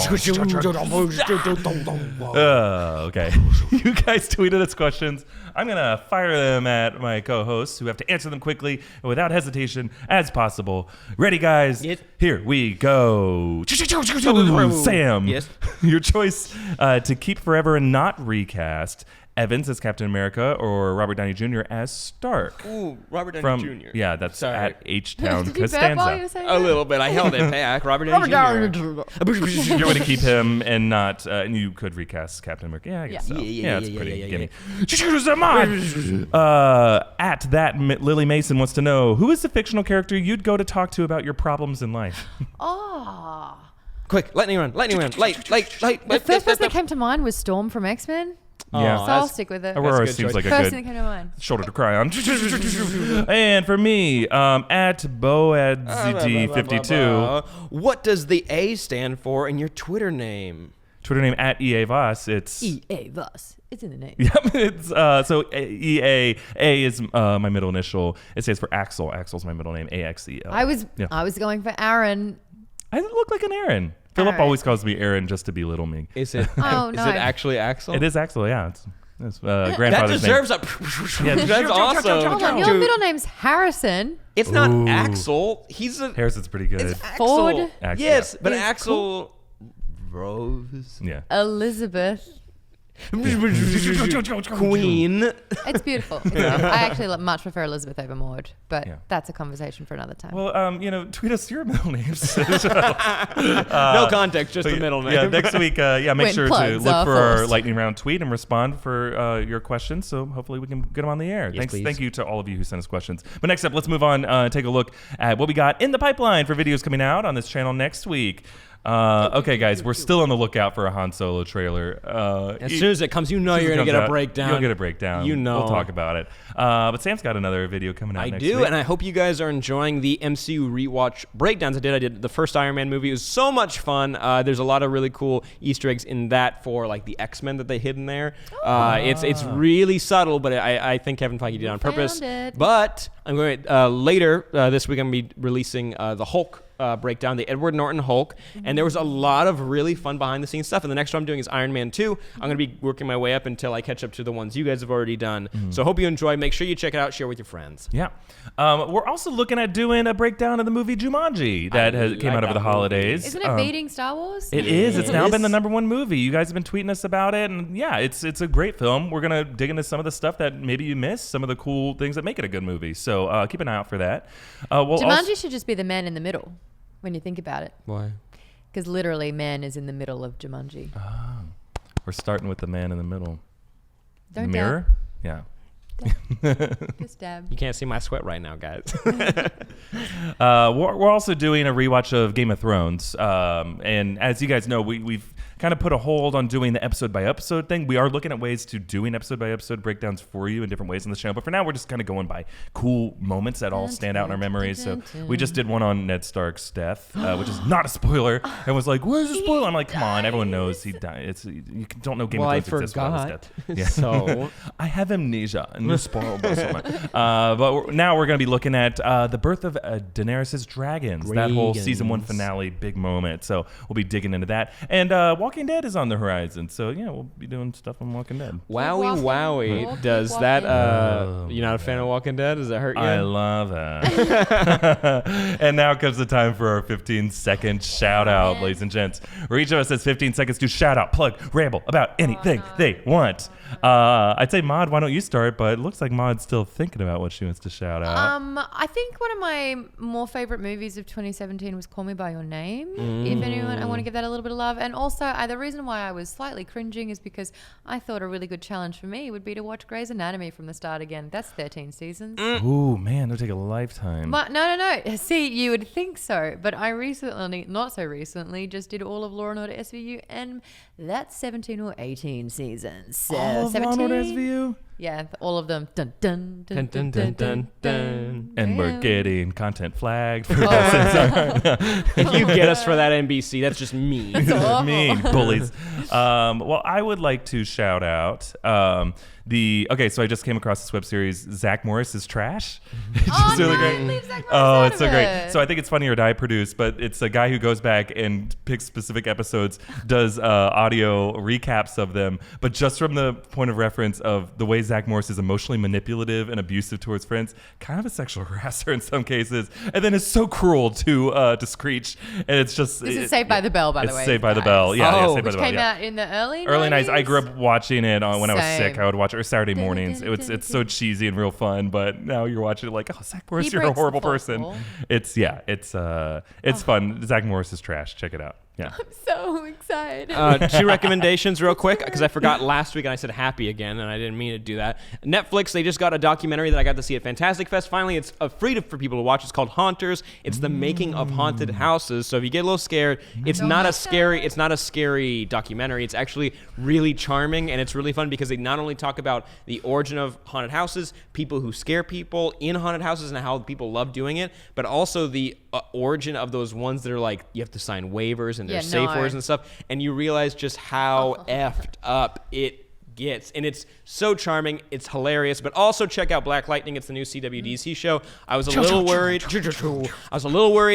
You guys tweeted us questions. I'm going to fire them at my co-hosts who have to answer them quickly and without hesitation as possible. Ready, guys? Yes. Here we go. Sam, Yes. your choice to keep forever and not recast Evans as Captain America or Robert Downey Jr. as Stark. Ooh, Robert Downey Jr. Yeah, that's Sorry. at H-Town Did you burp while you were Costanza. saying A that? little bit. I held it back. Robert Downey Jr. You're going to keep him and not, and you could recast Captain America. Yeah, I guess so. Yeah, It's pretty yeah. gimme. At that, Lily Mason wants to know, who is the fictional character you'd go to talk to about your problems in life? Oh. Quick, lightning run. Light. The first person that came to mind was Storm from X-Men. Yeah. So I'll stick with it. Aurora That's a good seems choice. like a First good thing that came to mind. shoulder to cry on. And for me, at Boadzd52, What does the A stand for in your Twitter name? Twitter name at EA Voss. It's E.A. Voss. It's in the name. Yep, it's so EA. A is my middle initial. It stands for Axel. Axel's my middle name. AXEL. I was going for Aaron. I look like an Aaron. Philip always calls me Aaron just to belittle me. Is it? Oh, Is no. it actually Axel? It is Axel. Yeah, it's That grandfather's deserves name. a. That's awesome. Hold on, your middle name's Harrison. It's not Ooh. Axel. He's a. Harrison's pretty good. It's Axel. Ford. Axel, Yes, yeah. but It's Axel Rose. Yeah. Elizabeth. Queen. It's beautiful. I actually much prefer Elizabeth over Maude, but that's a conversation for another time. Well, tweet us your middle names. No context, just the middle name. Yeah, next week, make When sure to plugs look are for our forced. lightning round tweet and respond for your questions. So hopefully we can get them on the air. Yes, please. Thank you to all of you who sent us questions. But next up, let's move on and take a look at what we got in the pipeline for videos coming out on this channel next week. Okay, guys, we're still on the lookout for a Han Solo trailer. As soon as it comes, you're going to get a breakdown. You'll get a breakdown. You know. We'll talk about it. But Sam's got another video coming out next week. And I hope you guys are enjoying the MCU rewatch breakdowns I did the first Iron Man movie. It was so much fun. There's a lot of really cool Easter eggs in that for like the X-Men that they hid in there. It's really subtle, but I think Kevin Feige did it on purpose. it. But I'm going later this week I'm going to be releasing the Hulk breakdown, the Edward Norton Hulk, and there was a lot of really fun behind the scenes stuff. And the next one I'm doing is Iron Man 2. I'm going to be working my way up until I catch up to the ones you guys have already done. So hope you enjoy. Make sure you check it out, share with your friends. Yeah. We're also looking at doing a breakdown of the movie Jumanji that came out over the holidays. Isn't it beating Star Wars? It is. It's now been the #1 movie. You guys have been tweeting us about it, and yeah, it's a great film. We're gonna dig into some of the stuff that maybe you missed, some of the cool things that make it a good movie. So keep an eye out for that. Jumanji should just be the man in the middle when you think about it. Why? Because literally, man is in the middle of Jumanji. We're starting with the man in the middle. Don't Mirror. Yeah. Just dab. You can't see my sweat right now, guys. We're also doing a rewatch of Game of Thrones, and as you guys know, we've kind of put a hold on doing the episode by episode thing. We are looking at ways to doing episode by episode breakdowns for you in different ways on the channel, but for now we're just kind of going by cool moments that all stand out in our memories. So we just did one on Ned Stark's death, which is not a spoiler. And was like, "Where's the spoiler?" I'm like, "Come on, everyone knows he died. You don't know Game of Thrones exists without his death." Yeah. So I have amnesia and you spoiled this one. But now we're going to be looking at the birth of Daenerys' dragons. That whole season 1 finale, big moment. So we'll be digging into that. And Walking Dead is on the horizon. So yeah, we'll be doing stuff on Walking Dead. Wowie. Does walking. that, you're not a fan of Walking Dead? Does that hurt you? I love that. And now comes the time for our 15-second shout out, ladies and gents. Where each of us has 15 seconds to shout out, plug, ramble about anything they want. I'd say, Maude, why don't you start? But it looks like Maude's still thinking about what she wants to shout out. I think one of my more favorite movies of 2017 was Call Me By Your Name. If anyone, I want to give that a little bit of love. And also, the reason why I was slightly cringing is because I thought a really good challenge for me would be to watch Grey's Anatomy from the start again. That's 13 seasons. Ooh, man, that'll take a lifetime. But no. See, you would think so, but I recently, not so recently, just did all of Law and Order SVU, and that's 17 or 18 seasons. So All of 17. Law and Order SVU? Yeah, all of them. Dun dun dun dun dun dun. dun. And we're getting content flagged for If you get us for that NBC, that's just mean. awful. mean bullies. Well, I would like to shout out so I just came across this web series, Zach Morris is Trash. It's just really great. Leave Zach Morris Oh, out it's so of great. it. So I think it's Funny or Die produced, but it's a guy who goes back and picks specific episodes, does audio recaps of them, but just from the point of reference of the way Zach Morris is emotionally manipulative and abusive towards friends, kind of a sexual harasser in some cases, and then is so cruel to Screech. And it's just... This is Saved by the Bell, by the way. It's Saved by the guys. Bell. Yeah, Saved by Which the Bell. came Yeah. out in the early Nights. I 90s? grew up watching it when I was sick. Same. I would watch it or Saturday mornings. It's so cheesy and real fun, but now you're watching it like, oh, Zach Morris, you're a breaks the horrible fourth person. wall. It's fun. Zach Morris is trash. Check it out. Yeah. I'm so excited. 2 recommendations real quick, because I forgot last week and I said happy again, and I didn't mean to do that. Netflix, they just got a documentary that I got to see at Fantastic Fest. Finally, it's free for people to watch. It's called Haunters. It's the making of haunted houses. So if you get a little scared, it's not a scary documentary. It's actually really charming, and it's really fun because they not only talk about the origin of haunted houses, people who scare people in haunted houses and how people love doing it, but also the origin of those ones that are like, you have to sign waivers and there's safe words and stuff, and you realize just how effed up it gets. And it's so charming, it's hilarious. But also check out Black Lightning. It's the new CW DC show. I was a little worried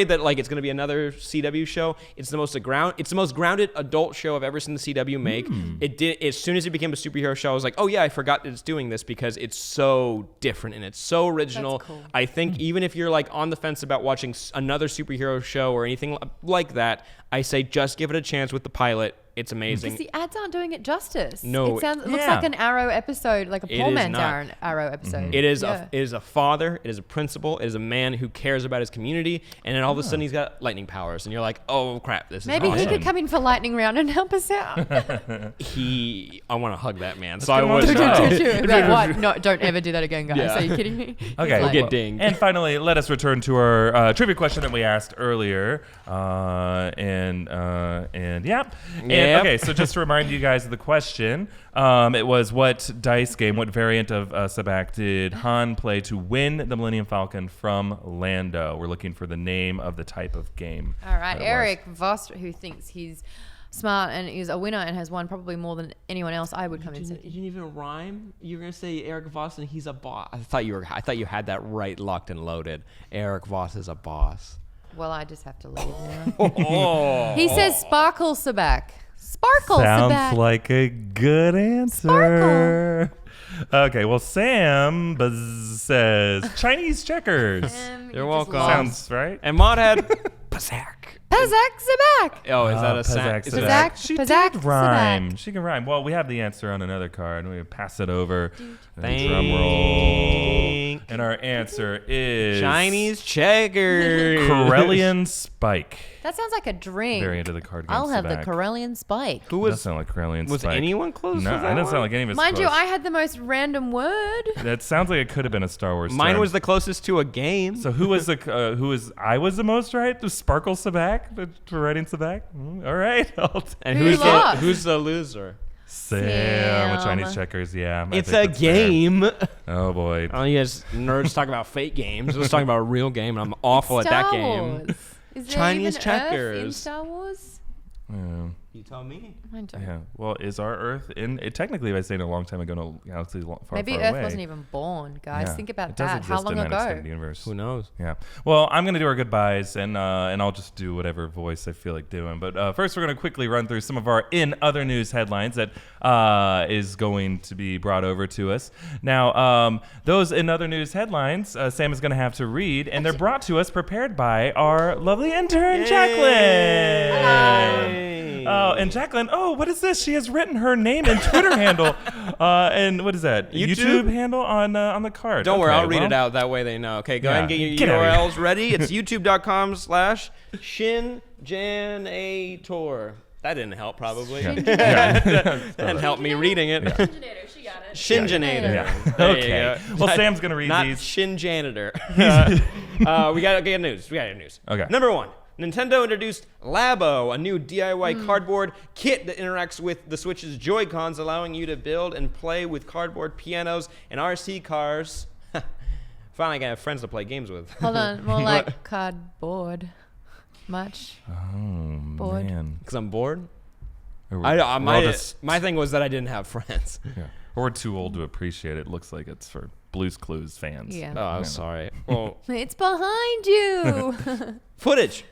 that like it's going to be another CW show. It's the most grounded adult show I've ever seen the CW make. It did as soon as it became a superhero show. I was like, oh yeah, I forgot that it's doing this, because it's so different and it's so original. That's cool. I think even if you're like on the fence about watching another superhero show or anything like that, I say just give it a chance with the pilot. It's amazing. Because the ads aren't doing it justice. No. It looks like an Arrow episode, like a poor man's not. Arrow episode. It is a father, it is a principal, it is a man who cares about his community, and then all of a sudden he's got lightning powers, and you're like, oh crap, this is Maybe awesome. he could come in for lightning round and help us out. I want to hug that man. So I would. What? No, don't ever do that again, guys. Yeah. Are you kidding me? Okay, We'll get dinged. And finally, let us return to our trivia question that we asked earlier. And okay, so just to remind you guys of the question, it was what dice game, what variant of Sabacc did Han play to win the Millennium Falcon from Lando? We're looking for the name of the type of game. All right, Erik Voss, who thinks he's smart and is a winner and has won probably more than anyone else, I would come in and say. You didn't even rhyme. You were gonna say Erik Voss and he's a boss. I thought you had that right, locked and loaded. Erik Voss is a boss. Well, I just have to leave now. He says Sparkle Sabacc. Sparkle Sounds Sabacc. like a good answer. Sparkle. Okay, well, Sam says Chinese checkers. You're welcome. Sounds right. And Maude had Pazak. Pazak Sabacc. Oh, is that a Pazak is it a- Sabacc. She Pazak did rhyme. Sabacc. She can rhyme. Well, we have the answer on another card, and we pass it over. Thank- Drum roll. And our answer is Chinese checkers. Corellian Spike. That sounds like a drink. Variant of the card game. I'll have the Sabacc. Corellian Spike. Who Doesn't was sound like Corellian was Spike. anyone close? No, to it that doesn't one? sound like any of us. Mind you, close. I had the most random word. That sounds like it could have been a Star Wars. Mine term. was the closest to a game. So who was I was the most right? The Sparkle Sabacc for writing Sabacc. All right. And Who lost? who's the loser? Sam with Sam. Chinese checkers. Yeah, I It's think a that's fair. game. Oh boy. Oh, you guys nerds talk about fake games. Let's talk about a real game, and I'm awful at that Star game. Wars. Is there Chinese even Earth in checkers. Star Wars? Yeah. You tell me. I don't. Yeah. Well, is our Earth in? It technically, by saying a long time ago, in a galaxy far, Maybe far Earth away. wasn't even born, guys. Yeah. Think about It does that. How exist long in that ago? extended universe. Who knows? Yeah. Well, I'm going to do our goodbyes, and I'll just do whatever voice I feel like doing. But first, we're going to quickly run through some of our in other news headlines that is going to be brought over to us. Now, those in other news headlines, Sam is going to have to read, and they're brought to us prepared by our lovely intern, Jacqueline. Yay. Oh, and Jacqueline, what is this? She has written her name and Twitter handle, and what is that? YouTube? handle on the card. Don't worry, Okay, I'll read well, it out. That way they know. Okay, go Yeah. ahead and get your Get out of URLs ready. It's youtube.com/shinjanator. That didn't help, probably. Yeah. That didn't help me reading it. Shinjanator, she got it. Shinjanator. Yeah. There you Okay. go. Well, Sam's gonna read not these. Shin Janitor. We got news. Okay. Number one. Nintendo introduced Labo, a new DIY cardboard kit that interacts with the Switch's Joy-Cons, allowing you to build and play with cardboard pianos and RC cars. Finally, I have friends to play games with. Hold on, more like cardboard. Much. Oh Bored. man. Because I'm bored. We're all My just- my thing was that I didn't have friends. yeah. We're too old to appreciate it. Looks like it's for Blue's Clues fans. Yeah. Oh, I'm sorry. Well, It's behind you. footage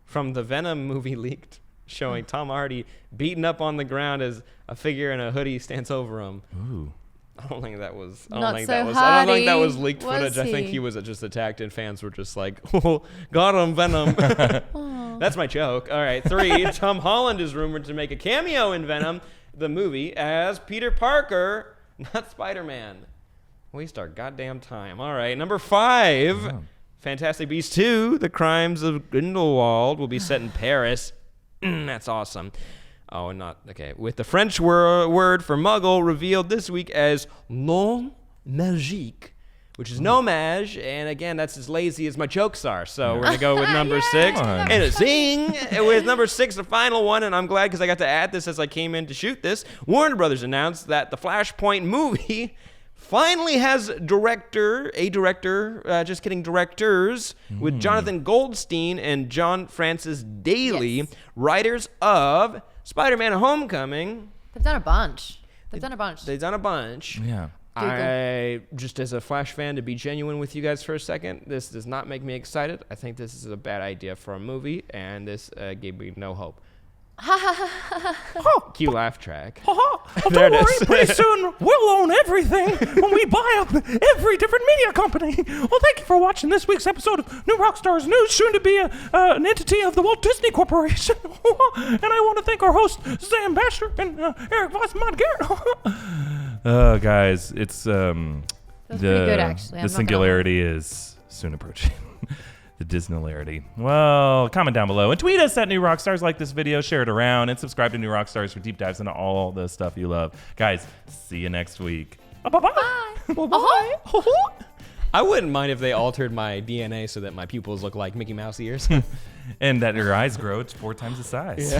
from the Venom movie leaked, showing Tom Hardy beaten up on the ground as a figure in a hoodie stands over him. Ooh. I don't think that was. I Not don't think so that was. I don't think that was hardy, leaked was footage. I think he? he was just attacked, and fans were just like, "Oh, got him, Venom." That's my joke. All right, 3. Tom Holland is rumored to make a cameo in Venom, the movie, as Peter Parker, not Spider-Man. Waste our goddamn time. All right, number 5. Oh. Fantastic Beasts 2: The Crimes of Grindelwald will be set in Paris. That's awesome. Oh, not okay. With the French word for muggle revealed this week as nom magique, which is nomage, and again, that's as lazy as my jokes are. So we're gonna go with number 6 Come on. and a zing with number 6, the final one. And I'm glad because I got to add this as I came in to shoot this. Warner Brothers announced that the Flashpoint movie finally has directors, with Jonathan Goldstein and John Francis Daly, Yes. writers of Spider-Man Homecoming. They've done a bunch. They've done a bunch. Yeah. I, just as a Flash fan, to be genuine with you guys for a second, this does not make me excited. I think this is a bad idea for a movie, and this gave me no hope. Cue laugh track. Don't There it worry, is. pretty soon we'll own everything when we buy up every different media company. Well, thank you for watching this week's episode of New Rockstars News, soon to be an entity of the Walt Disney Corporation. And I want to thank our hosts, Sam Bashor and Erik, Voss, Maude, Garrett. Guys, it's pretty good, actually. I'm the not singularity is soon approaching. The Disneylarity. Well, comment down below and tweet us at New Rockstars. Like this video, share it around, and subscribe to New Rockstars for deep dives into all the stuff you love. Guys, see you next week. Bye-bye. Bye. Bye-bye. I wouldn't mind if they altered my DNA so that my pupils look like Mickey Mouse ears. And that your eyes grow, it's 4 times the size.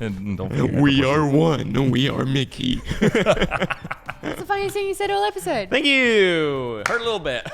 And don't forget We are one. We are Mickey. That's the funniest thing you said all episode. Thank you. Hurt a little bit.